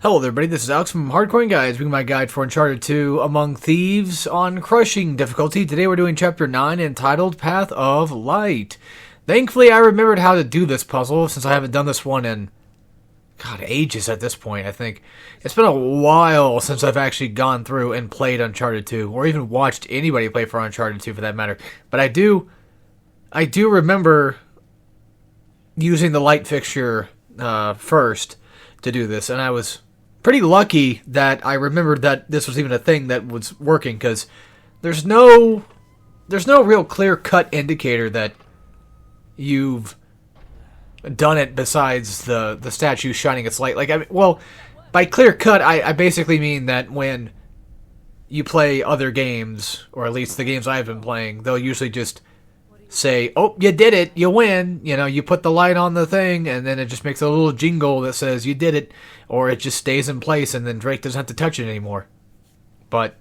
Hello there, everybody. This is Alex from Hardcore Guys, bringing my guide for Uncharted 2 Among Thieves on crushing difficulty. Today we're doing Chapter 9 entitled Path of Light. Thankfully, I remembered how to do this puzzle since I haven't done this one in, ages at this point, I think. It's been a while since I've actually gone through and played Uncharted 2, or even watched anybody play for Uncharted 2 for that matter. But I do remember using the light fixture first to do this, and I was pretty lucky that I remembered that this was even a thing that was working, because there's no real clear-cut indicator that you've done it besides the statue shining its light. By clear-cut, I basically mean that when you play other games, or at least the games I've been playing, they'll usually just say, oh, you did it, you win, you put the light on the thing, and then it just makes a little jingle that says you did it, or it just stays in place, and then Drake doesn't have to touch it anymore. But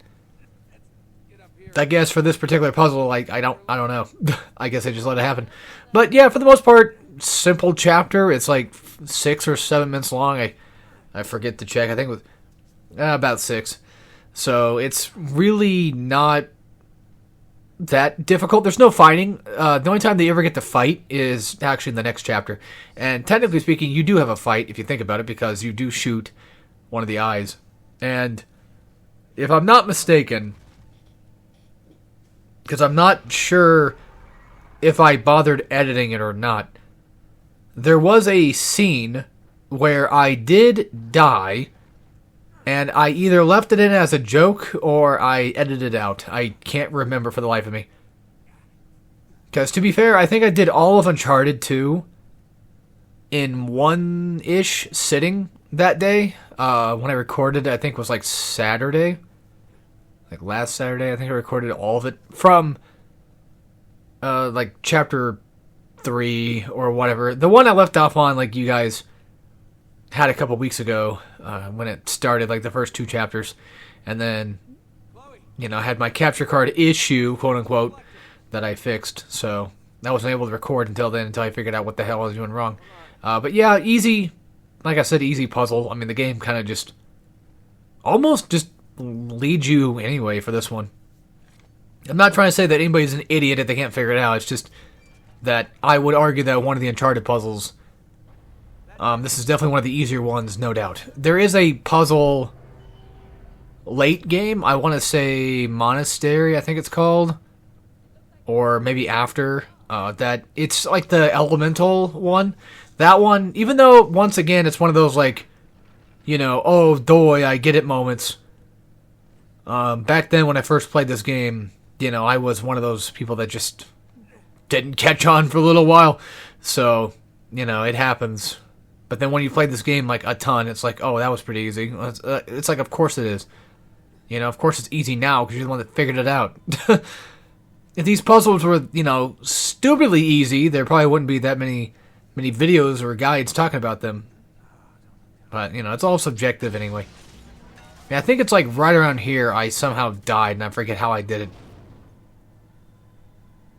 I guess for this particular puzzle, I don't know. I guess I just let it happen. But yeah, for the most part, simple chapter. It's like 6 or 7 minutes long. I forget to check. I think it was about 6. So it's really not that difficult. There's no fighting. The only time they ever get to fight is actually in the next chapter. And technically speaking, you do have a fight if you think about it, because you do shoot one of the eyes. And if I'm not mistaken, because I'm not sure if I bothered editing it or not, there was a scene where I did die, and I either left it in as a joke or I edited it out. I can't remember for the life of me. Because to be fair, I think I did all of Uncharted 2 in one-ish sitting that day. When I recorded, I think it was like Saturday. Like last Saturday, I think I recorded all of it from like chapter 3 or whatever. The one I left off on, like you guys had a couple weeks ago when it started, like the first 2 chapters. And then, I had my capture card issue, quote-unquote, that I fixed. So I wasn't able to record until then, until I figured out what the hell I was doing wrong. But yeah, easy, like I said, easy puzzle. I mean, the game kind of just almost just leads you anyway for this one. I'm not trying to say that anybody's an idiot if they can't figure it out. It's just that I would argue that one of the Uncharted puzzles, this is definitely one of the easier ones, no doubt. There is a puzzle late game, I want to say Monastery, I think it's called, or maybe after, that it's like the elemental one. That one, even though, once again, it's one of those like, oh, doy, I get it moments. Back then when I first played this game, I was one of those people that just didn't catch on for a little while. So, it happens. But then when you play this game like a ton, it's like, oh, that was pretty easy. It's like, of course it is. Of course it's easy now because you're the one that figured it out. If these puzzles were, stupidly easy, there probably wouldn't be that many videos or guides talking about them. But, it's all subjective anyway. I think it's like right around here I somehow died, and I forget how I did it.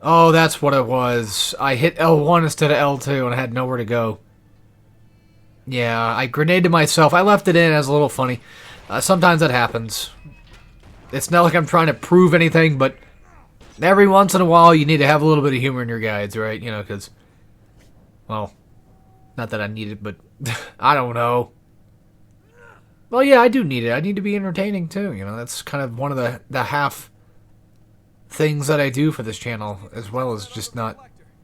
Oh, that's what it was. I hit L1 instead of L2, and I had nowhere to go. Yeah, I grenaded myself. I left it in as a little funny. Sometimes that happens. It's not like I'm trying to prove anything, but every once in a while you need to have a little bit of humor in your guides, right? Because, well, not that I need it, but I don't know. Well, yeah, I do need it. I need to be entertaining, too. That's kind of one of the half things that I do for this channel, as well as just not,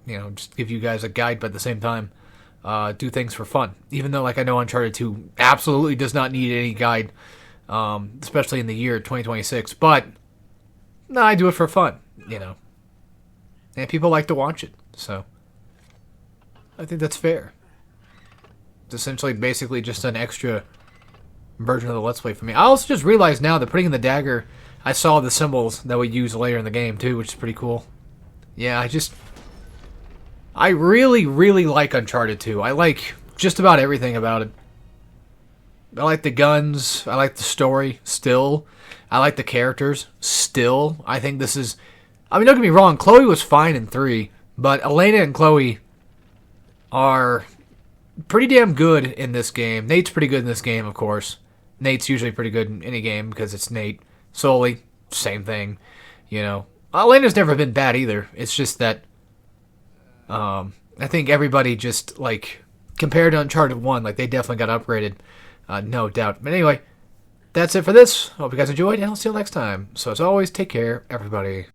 just give you guys a guide, but at the same time, do things for fun. Even though, like, I know Uncharted 2 absolutely does not need any guide, especially in the year 2026, but no, I do it for fun, and people like to watch it, so I think that's fair. It's essentially basically just an extra version of the Let's Play for me. I also just realized now that putting in the dagger, I saw the symbols that we use later in the game too, which is pretty cool. Yeah, I really, really like Uncharted 2. I like just about everything about it. I like the guns. I like the story, still. I like the characters, still. I think this is... don't get me wrong, Chloe was fine in 3, but Elena and Chloe are pretty damn good in this game. Nate's pretty good in this game, of course. Nate's usually pretty good in any game because it's Nate. Sully, same thing. Elena's never been bad either. It's just that I think everybody just, like, compared to Uncharted 1, like, they definitely got upgraded. No doubt. But anyway, that's it for this. Hope you guys enjoyed, and I'll see you next time. So as always, take care, everybody.